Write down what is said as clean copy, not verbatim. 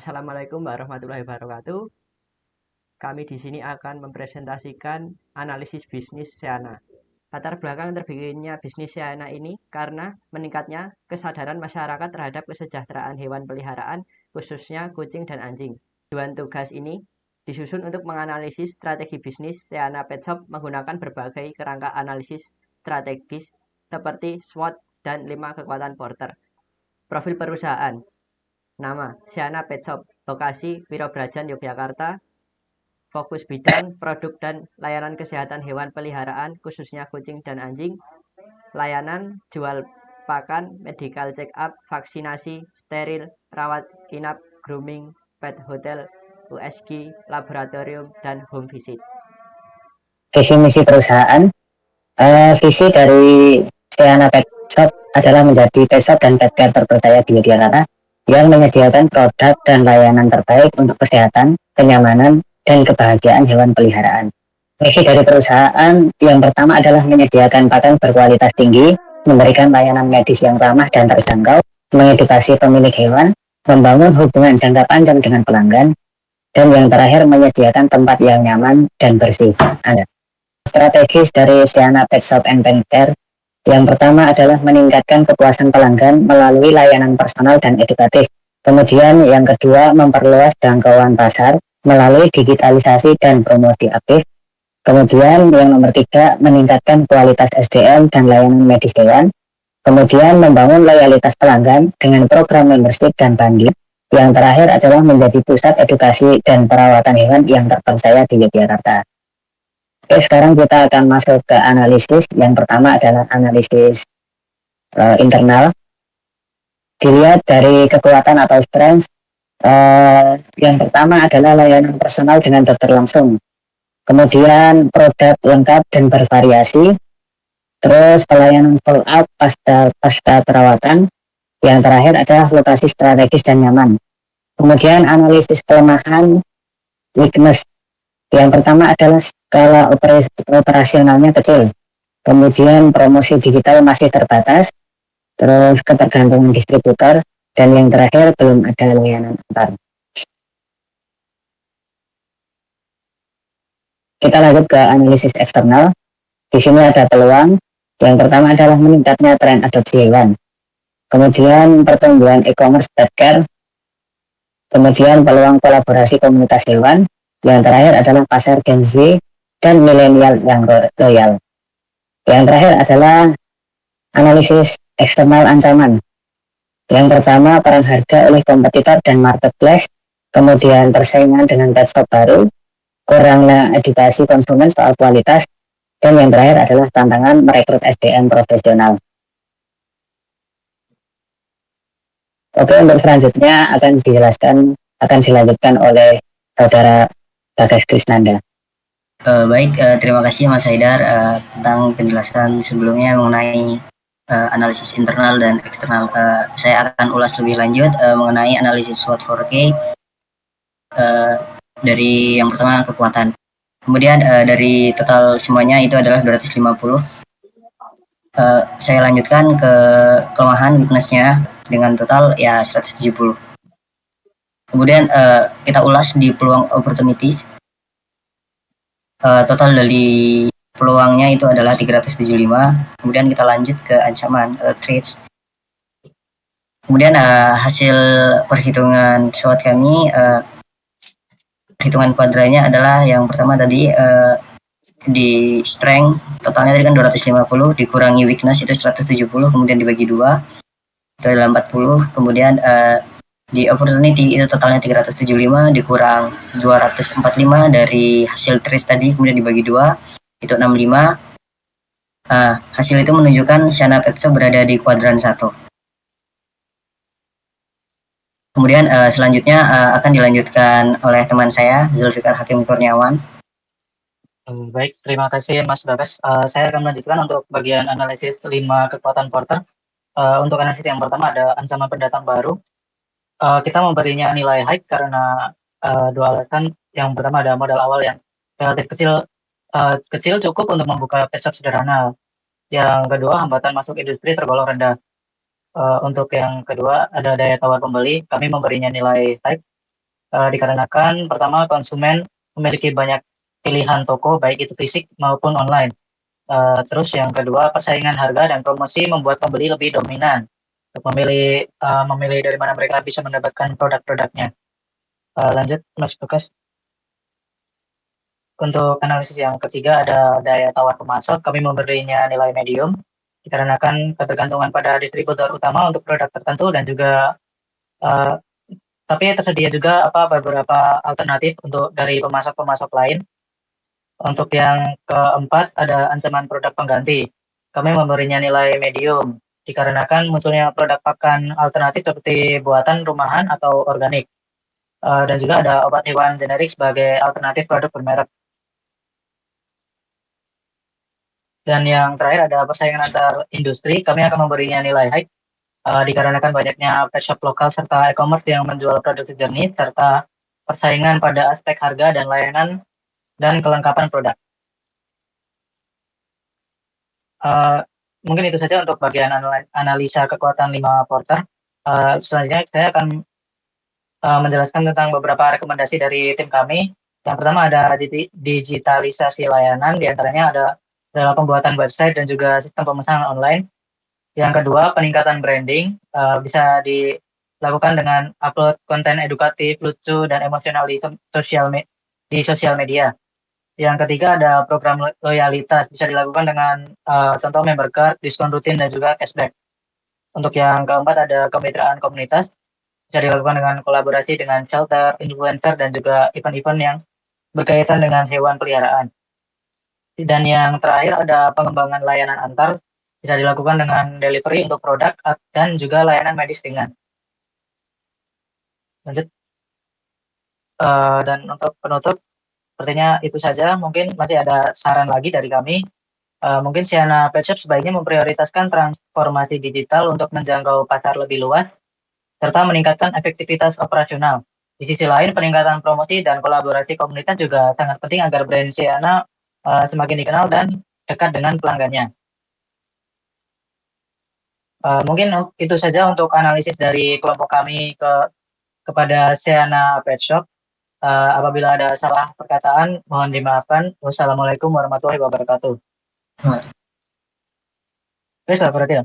Assalamualaikum warahmatullahi wabarakatuh. Kami di sini akan mempresentasikan analisis bisnis Seana. Latar belakang terbikinnya bisnis Seana ini karena meningkatnya kesadaran masyarakat terhadap kesejahteraan hewan peliharaan, khususnya kucing dan anjing. Tujuan tugas ini disusun untuk menganalisis strategi bisnis Seana Pet Shop menggunakan berbagai kerangka analisis strategis seperti SWOT dan 5 kekuatan Porter. Profil perusahaan. Nama, Seana Pet Shop. Lokasi, Wirobrajan, Yogyakarta. Fokus bidang, produk dan layanan kesehatan hewan peliharaan, khususnya kucing dan anjing. Layanan, jual pakan, medical check up, vaksinasi, steril, rawat inap, grooming, pet hotel, USG, laboratorium, dan home visit. Visi misi perusahaan. Visi dari Seana Pet Shop adalah menjadi pet shop dan pet care terpercaya di Yogyakarta yang menyediakan produk dan layanan terbaik untuk kesehatan, kenyamanan, dan kebahagiaan hewan peliharaan. Misi dari perusahaan yang pertama adalah menyediakan pakan berkualitas tinggi, memberikan layanan medis yang ramah dan terjangkau, mengedukasi pemilik hewan, membangun hubungan jangka panjang dengan pelanggan, dan yang terakhir menyediakan tempat yang nyaman dan bersih. Strategis dari Seana Pet Shop and Pet Care yang pertama adalah meningkatkan kepuasan pelanggan melalui layanan personal dan edukatif. Kemudian yang kedua memperluas jangkauan pasar melalui digitalisasi dan promosi aktif. Kemudian yang nomor tiga meningkatkan kualitas SDM dan layanan medis hewan. Kemudian membangun loyalitas pelanggan dengan program membership dan bundle. Yang terakhir adalah menjadi pusat edukasi dan perawatan hewan yang terpercaya di Yogyakarta. Oke, sekarang kita akan masuk ke analisis. Yang pertama adalah analisis internal. Dilihat dari kekuatan atau strength. Yang pertama adalah layanan personal dengan dokter langsung. Kemudian produk lengkap dan bervariasi. Terus pelayanan follow up pasca perawatan. Yang terakhir adalah lokasi strategis dan nyaman. Kemudian analisis kelemahan, weakness. Yang pertama adalah skala operasionalnya kecil. Kemudian promosi digital masih terbatas. Terus ketergantungan distributor. Dan yang terakhir belum ada layanan antar. Kita lanjut ke analisis eksternal. Di sini ada peluang. Yang pertama adalah meningkatnya tren adopsi hewan. Kemudian pertumbuhan e-commerce pet care. Kemudian peluang kolaborasi komunitas hewan. Yang terakhir adalah pasar Gen Z dan milenial yang loyal. Yang terakhir adalah analisis eksternal ancaman. Yang pertama perang harga oleh kompetitor dan marketplace. Kemudian persaingan dengan pet shop baru. Kurangnya edukasi konsumen soal kualitas. Dan yang terakhir adalah tantangan merekrut SDM profesional. Oke, untuk selanjutnya akan dilanjutkan oleh saudara Bagas Krisnanda. Baik, terima kasih Mas Haidar tentang penjelasan sebelumnya mengenai analisis internal dan eksternal. Saya akan ulas lebih lanjut mengenai analisis SWOT 4K. Dari yang pertama kekuatan. Kemudian dari total semuanya itu adalah 250. Saya lanjutkan ke kelemahan weakness-nya dengan total ya 170. Kemudian kita ulas di peluang opportunities. Total dari peluangnya itu adalah 375. Kemudian kita lanjut ke ancaman threats. Kemudian hasil perhitungan SWOT kami, perhitungan kuadrannya adalah yang pertama tadi di strength totalnya tadi kan 250 dikurangi weakness itu 170, kemudian dibagi 2 itu adalah 40. Kemudian di opportunity itu totalnya 375 dikurang 245 dari hasil trace tadi, kemudian dibagi 2 itu 65. Hasil itu menunjukkan Seana Pet Shop berada di kuadran 1. Kemudian selanjutnya akan dilanjutkan oleh teman saya Zulfikar Hakim Kurniawan. Baik, terima kasih Mas Bagas. Saya akan melanjutkan untuk bagian analisis 5 kekuatan Porter. Untuk analisis yang pertama ada ancaman pendatang baru. Kita memberinya nilai high karena 2 alasan. Yang pertama ada modal awal yang relatif kecil cukup untuk membuka pet shop sederhana. Yang kedua hambatan masuk industri tergolong rendah. Untuk yang kedua ada daya tawar pembeli. Kami memberinya nilai high Dikarenakan pertama konsumen memiliki banyak pilihan toko baik itu fisik maupun online. Terus yang kedua persaingan harga dan promosi membuat pembeli lebih dominan untuk memilih dari mana mereka bisa mendapatkan produk-produknya. Lanjut Mas Lukas. Untuk analisis yang ketiga ada daya tawar pemasok, kami memberinya nilai medium dikarenakan ketergantungan pada distributor utama untuk produk tertentu dan juga uh, tapi tersedia juga beberapa alternatif untuk dari pemasok-pemasok lain. Untuk yang keempat ada ancaman produk pengganti. Kami memberinya nilai medium dikarenakan munculnya produk pakan alternatif seperti buatan rumahan atau organik. Dan juga ada obat hewan generik sebagai alternatif produk bermerek. Dan yang terakhir ada persaingan antar industri, kami akan memberinya nilai high dikarenakan banyaknya pet shop lokal serta e-commerce yang menjual produk sejenis serta persaingan pada aspek harga dan layanan dan kelengkapan produk. Mungkin itu saja untuk bagian analisa kekuatan 5 porter. Selanjutnya saya akan menjelaskan tentang beberapa rekomendasi dari tim kami. Yang pertama ada digitalisasi layanan, diantaranya adalah pembuatan website dan juga sistem pemesanan online. Yang kedua, peningkatan branding bisa dilakukan dengan upload konten edukatif, lucu, dan emosional di sosial media. Yang ketiga ada program loyalitas, bisa dilakukan dengan contoh member card, diskon rutin, dan juga cashback. Untuk yang keempat ada kemitraan komunitas, bisa dilakukan dengan kolaborasi dengan shelter, influencer, dan juga event-event yang berkaitan dengan hewan peliharaan. Dan yang terakhir ada pengembangan layanan antar, bisa dilakukan dengan delivery untuk produk dan juga layanan medis ringan. Lanjut. Dan untuk penutup, sepertinya itu saja. Mungkin masih ada saran lagi dari kami. Mungkin Siana Pet Shop sebaiknya memprioritaskan transformasi digital untuk menjangkau pasar lebih luas, serta meningkatkan efektivitas operasional. Di sisi lain, peningkatan promosi dan kolaborasi komunitas juga sangat penting agar brand Siana semakin dikenal dan dekat dengan pelanggannya. Mungkin itu saja untuk analisis dari kelompok kami kepada Siana Pet Shop. Apabila ada salah perkataan, mohon dimaafkan. Wassalamualaikum warahmatullahi wabarakatuh. Wes, berarti ya.